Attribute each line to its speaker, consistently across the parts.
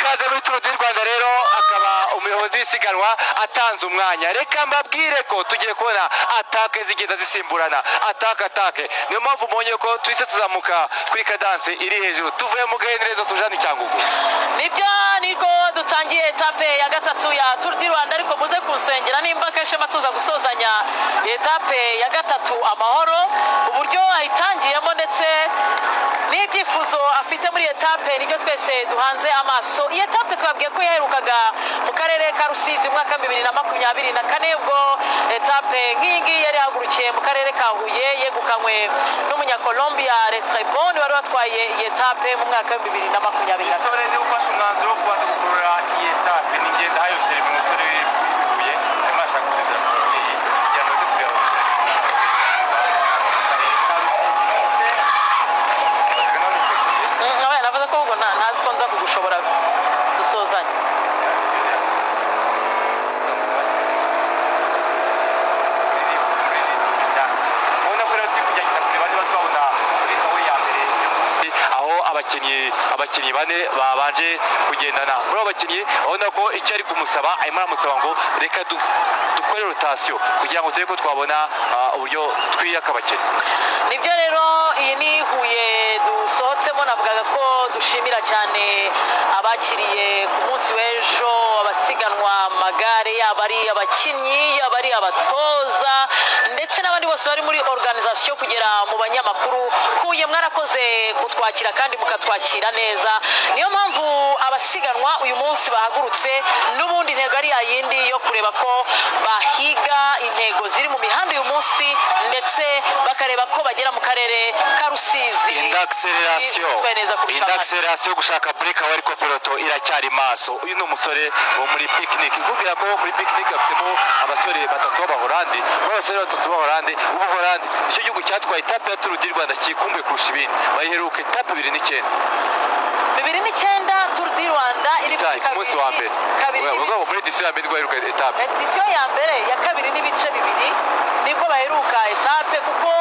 Speaker 1: ikaze muri Tour du Rwanda rero akaba umuyobozi w'isiganwa atanze umwanya. Reka mbabwire ko tugiye kubona atake zigenda zisimburana, atake niyo mpamvu mbonye ko twise tuzamuka kuri cadence iri hejuru tuvuye mu gahenderezo tujana Cyangugu.
Speaker 2: Nibyo niko dutangiye etape ya gatatu ya Tour du Rwanda, ariko muze kunsengera nimba kashema tuza gusozanya etape ya gatatu amahoro, uburyo ayitangiyemo ndetse n'ibyifuzo afite muri etape nibyo twese duhanze amaso. Iyi etape twabwiye ko yaherukaga mu karere ka Rusizi mwaka 2024 ubwo etape nk'ingi yari hagurukiye mu karere ka Huye yegukanywe n'umunyakolombia Restrepo wari watwaye iyi etape mu mwaka 2024.
Speaker 1: Sore ni ufashe umwanzuro wo kubanza gukurura iyi etape n'ingenda hayoshere mu musore w'Huye yamasha gusizira yamaze kureba
Speaker 2: navuze ko ubwo ntazi ko nza kugushobora dusozanya.
Speaker 1: abakinnyi bane babanje kugendana. Muri abo bakinnyi urabona ko icyo ari kumusaba arimo aramusaba ngo reka dukore rotation kugira ngo turebe ko twabona uburyo twiyaka abakinnyi.
Speaker 2: Nibyo rero iyi ni Huye dusohotsemo, navugaga ko dushimira cyane abakiriye ku munsi w'ejo abasiganwa amagare, yaba ari abakinnyi yaba ari abatoza ndetse n'abandi bose bari muri organisation kugera mu banyamakuru. Huye mwarakoze kutwakira kandi mukatwakira neza, niyo mpamvu abasiganwa uyu munsi bahagurutse n'ubundi intego ari yayindi yo kureba ko bahiga intego ziri mu mihanda uyu munsi ndetse bakareba ko bagera mu karere ka Rusizi.
Speaker 1: Indacceleration gushaka break aho ariko peloto iracyari maso. Uyu ni umusore wo muri picnic, kubwira ko muri picnic afitemo abasore batatu b'Abahorandi, Ubuhorandi icyo gihugu cyatwaye etape ya Tour du Rwanda kikumbuye kurusha ibindi, bayiheruka etape 2009
Speaker 2: Tour du Rwanda iri ku
Speaker 1: munsi wa mbere muri edition ya mbere baheruka etape.
Speaker 2: Edition ya mbere ya kabiri n'ibice bibiri nibwo baheruka etape, kuko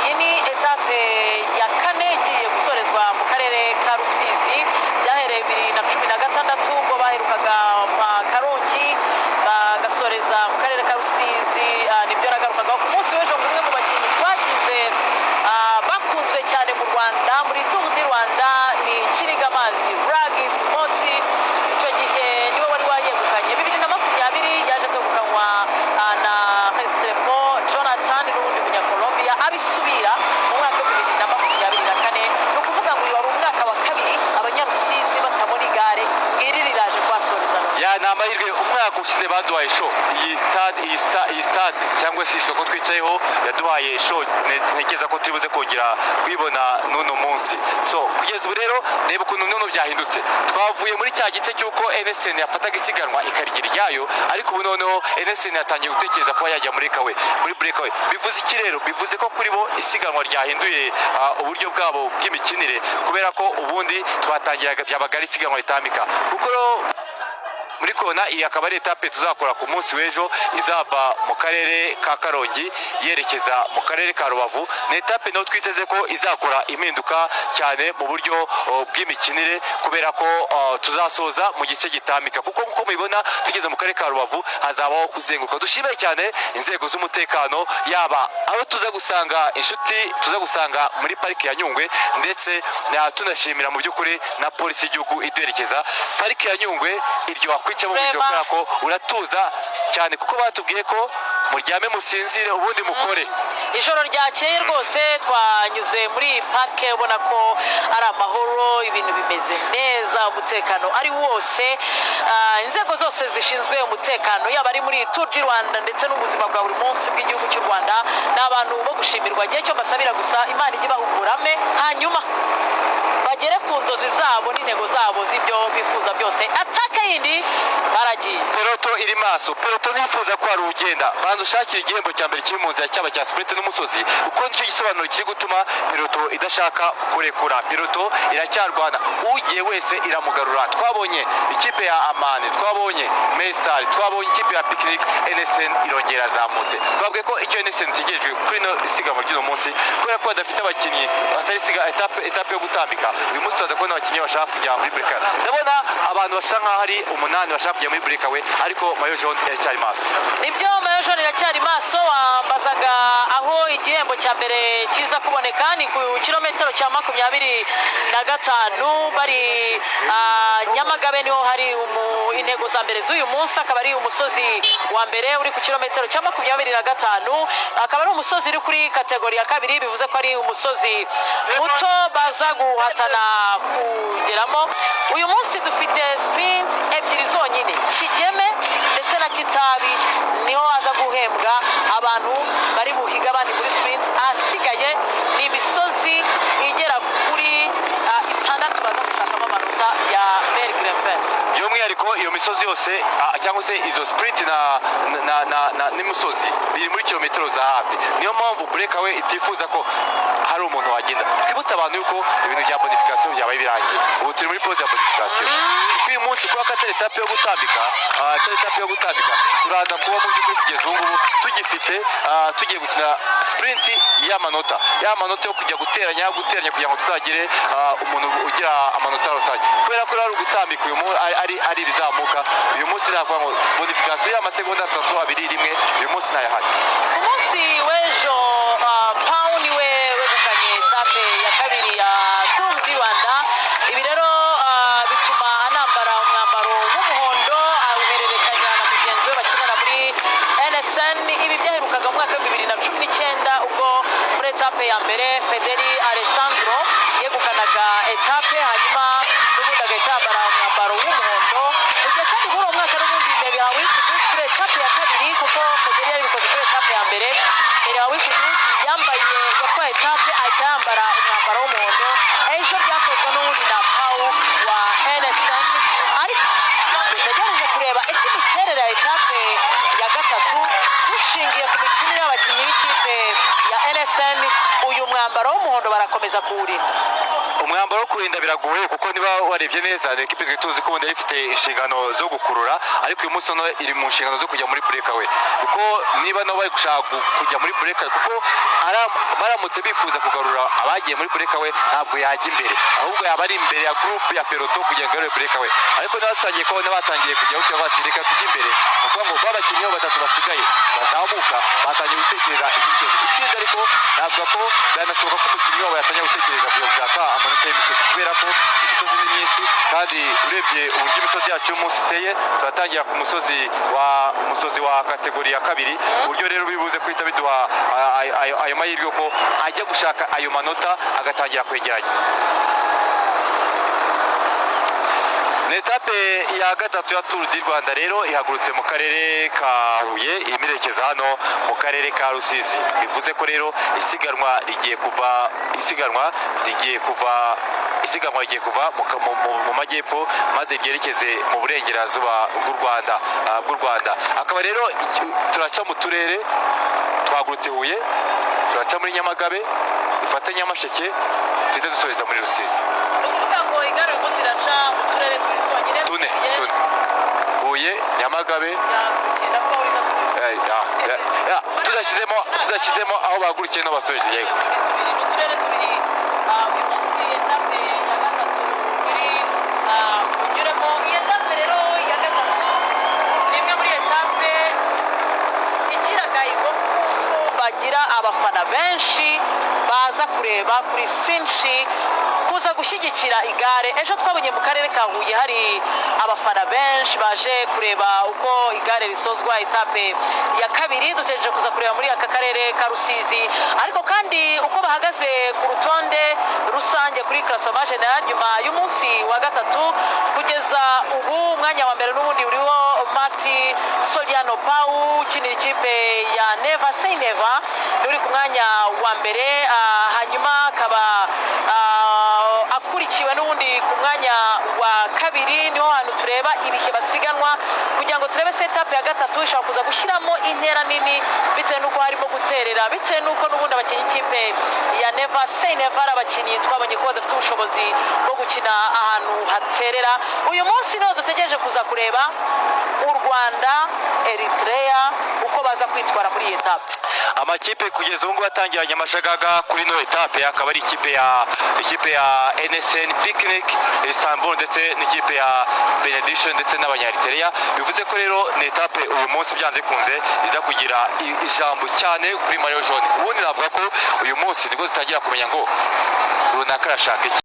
Speaker 2: iyi ni etape ya kane igiye gusorezwa mu karere ka Rusizi. Byahereye 2016 ubwo baherukaga Karongi bagasoreza mu karere ka Rusizi. Nibyo nagarukaga ku munsi w'ejo umwe mu bakinnyi twagize bakunzwe cyane mu Rwanda muri Tour du Rwanda ni Kirigamazi Ragi Moti. Icyo gihe niwe wari wayegukanye 2020, yaje kwegukanywa na Restrepo Jonathan n'undi munyakolombia abisubira mu mwaka 2024. ni ukuvuga ngo uyu wari umwaka wa kabiri abanyarusizi batabona igare ngiri riraje kwasoreza.
Speaker 1: Ni amahirwe umwaka ushize baduhaye show, iyi stade cyangwa se isoko twicayeho yaduhaye show, ntekereza ko tubuze kongera kwibona n'uno munsi. So kugeza ubu rero reba ukuntu none byahindutse, twavuye muri cya gice cy'uko NSN yafataga isiganwa ikarigira ryayo, ariko ubu noneho NSN yatangiye gutekereza kuba yajya muri breakaway. Bivuze iki rero? Bivuze ko kuri bo isiganwa ryahinduye uburyo bwabo bw'imikinire, kubera ko ubundi twatangiraga byabaga ari isiganwa ritambika. Kuko muri kona iyi akaba ari etape tuzakora ku munsi w'ejo izava mu karere ka Karongi yerekeza mu karere ka Rubavu. Ni etape nayo twiteze ko izakora impinduka cyane mu buryo bw'imikinire, kubera ko tuzasoza mu gice gitambika, kuko nkuko mubibona tugeze mu karere ka Rubavu hazabaho kuzenguruka. Dushimiye cyane inzego z'umutekano, yaba abo tuza gusanga inshuti tuza gusanga muri pariki ya Nyungwe, ndetse tunashimira mu by'ukuri na polisi y'igihugu iduherekeza. Pariki ya Nyungwe iryo kwicamo kubera ko uratuza cyane, kuko batubwiye ko muryame musinzire ubundi mukore.
Speaker 2: Ijoro ryakeye rwose twanyuze muri parke ubona ko ari amahoro, ibintu bimeze neza, umutekano ari wose. Inzego zose zishinzwe umutekano yaba ari muri Tour du Rwanda ndetse n'ubuzima bwa buri munsi bw'igihugu cy'u Rwanda ni abantu bo gushimirwa. Gihe cyo basabira gusa Imana ijye bahugurame, hanyuma bagere ku nzozi zabo n'intego zabo z'ibyo bifuza byose. Ataka yindi baragiye,
Speaker 1: peloto iri maso, peloto nifuza ko hari ugenda banza ushakira igihembo cya mbere kiri mu nzira cyaba cya sprint n'umusozi uko nicyo gisobanuro kiri gutuma peloto idashaka kurekura peloto iracyarwana ugiye wese iramugarura twabonye ikipe ya Amani twabonye Mesal twabonye ikipe ya Picnic NSN irongera azamutse twabwiye ko icyo NSN tigejwe kuri no isiganwa ry'uno munsi kubera ko badafite abakinnyi batari siga etape yo gutambika uyu munsi tuzaza kubona abakinnyi bashaka kujya muri break ndabona abantu basa nkaho hari 8 bashaka kujya muri breakaway ariko mayo jaune iracyari maso
Speaker 2: nibyo mayo jaune iracyari maso wambazaga aho igihembo cya mbere kiza kuboneka ni ku kilometero cya 25 bari Nyamagabe niho hari intego za mbere z'uyu munsi akaba ari umusozi wa mbere uri ku kilometero cya 25 akaba ari umusozi uri kuri kategori ya kabiri bivuze ko ari umusozi muto baza guhatana kugeramo uyu munsi dufite sprint ebyiri zonyine Kigeme ndetse na Kitabi niho aza guhembwa abantu bari buhiga abandi muri sprint asigaye ni imisozi igera kuri 6 baza gushakamo amanota ya Mergrepel
Speaker 1: by'umwihariko iyo misozi yose cyangwa se izo sprint n'imisozi biri muri kilometero za hafi niyo mpamvu breakaway itifuza ko hari umuntu wagenda twibutsa abantu yuko ibintu bya bonification byabaye birangiye ubu turi muri pause ya bonification uyu munsi kuba katari etape yo gutambika turaza kuba mu by'ukuri kugeza ubu ngubu tugifite tugiye gukina sprint y'amanota yo kujya guteranya kugira ngo tuzagire umuntu ugira amanota rusange kubera ko ari ugutambika uyu munsi ari rizamuka uyu munsi nakuvuga ngo bonification y'amasegonda 3 2 1 uyu munsi ntayahari
Speaker 2: umunsi w'ejo Pau niwe wegukanye etape ya kabiri ya Tour du Rwanda ibi rero bituma anambara umwambaro w'umuhondo awuhererekanya na mugenzi we bakinana muri NSN ibi byaherukaga mu mwaka wa 2019 ubwo muri etape ya mbere Federi Alessandro yegukanaga etape hanyuma n'ubundi agatambara umwambaro w'umuhondo mu gihe kandi muri uwo mwaka n'ubundi mbere yawe kuri etape ya kabiri kuko Federi yabikoze kuri etape ya mbere yatwaye etape ahita yambara umwambaro w'umuhondo ejo byakozwe n'ubundi na Pau wa NSN ariko dutegereje kureba ese imiterere ya etape ya gatatu dushingiye ku mikinire y'abakinnyi b'ikipe ya NSN uyu mwambaro w'umuhondo barakomeza kuwurinda
Speaker 1: umwambaro wo kurinda biragoye kuko niba warebye neza ni equipe tuzi ko ubundi ifite inshingano zo gukurura ariko uyu munsi no iri mu nshingano zo kujya muri breakaway kuko niba no bari gushaka kujya muri breakaway kuko baramutse bifuza kugarura abagiye muri breakaway ntabwo yajya imbere ahubwo yaba ari imbere ya group ya peloto kugira ngo breakaway ariko nabatangiye ko nabatangiye kujya ucyo batireka kujya imbere kuko ngo babakinnyi batatu basigaye bazamuka batangiye gutekereza ikindi ariko navuga ko byanashoboka ko umukinnyi wabo yatangiye gutekereza kuyashaka amanota y'imisozi kubera ko imisozi ni myinshi kandi urebye uburyo imisozi yacu y'umunsi iteye turatangira ku musozi wa kategori ya kabiri uburyo rero bibuze kwita biduha ayo mahirwe ko ajya gushaka ayo manota agatangira kwegeranya etape ya gatatu ya Tour du Rwanda rero ihagurutse mu karere ka Huye imirekeza hano mu karere ka Rusizi bivuze ko rero isiganwa rigiye kuva mu majyepfo maze ryerekeze mu burengerazuba bw'u Rwanda akaba rero turaca mu turere twagurutse Huye turaca muri Nyamagabe dufata Nyamasheke tuhita dusoreza muri Rusizi
Speaker 2: ngo igare umunsi iraca mu turere
Speaker 1: tune Huye Nyamagabe tudashyizemo aho bahagurukiye n'abasoje yego
Speaker 2: uturere tubiri uyu munsi etape ya gatatu iri unyuremo iyi etape rero ya gatatu ni imwe muri etape igiraga bagira abafana benshi baza kureba kuri finshi kuza gushyigikira igare ejo twabonye mu karere ka Huye hari abafana benshi baje kureba uko igare risozwa etape ya kabiri dutegereje kuza kureba muri aka karere ka Rusizi ariko kandi uko bahagaze ku rutonde rusange kuri classement general nyuma y'umunsi wa gatatu kugeza ubu umwanya wa mbere n'ubundi uriho Marti Soliano Pau ukinira ikipe ya Never Say Never uri ku mwanya wa mbere hanyuma akaba akurikiwe n'ubundi ku mwanya wa kabiri niho hantu kureba ibihe basiganwa kugira ngo turebe se etape ya gatatu ishobora kuza gushyiramo intera nini bitewe n'uko harimo guterera, bitewe n'uko n'ubundi abakinnyi ikipe ya Never Say Never abakinnyi twabonye ko badafite ubushobozi bwo gukina ahantu haterera. Uyu munsi niho dutegereje kuza kureba u Rwanda, Eritrea uko baza kwitwara muri iyi etape.
Speaker 1: Amakipe kugeza ubu ngubu atangiranye amashagaga kuri no etape akaba ari ikipe ya NSN Picnic Istanbul ndetse n'ikipe ya Benediction ndetse n'abanyaritrea. Bivuze ko rero ni etape uyu munsi byanze kunze iza kugira ijambo cyane kuri Mayo Jaune. Ubundi navuga ko uyu munsi nibwo dutangira kumenya ngo runaka arashaka iki.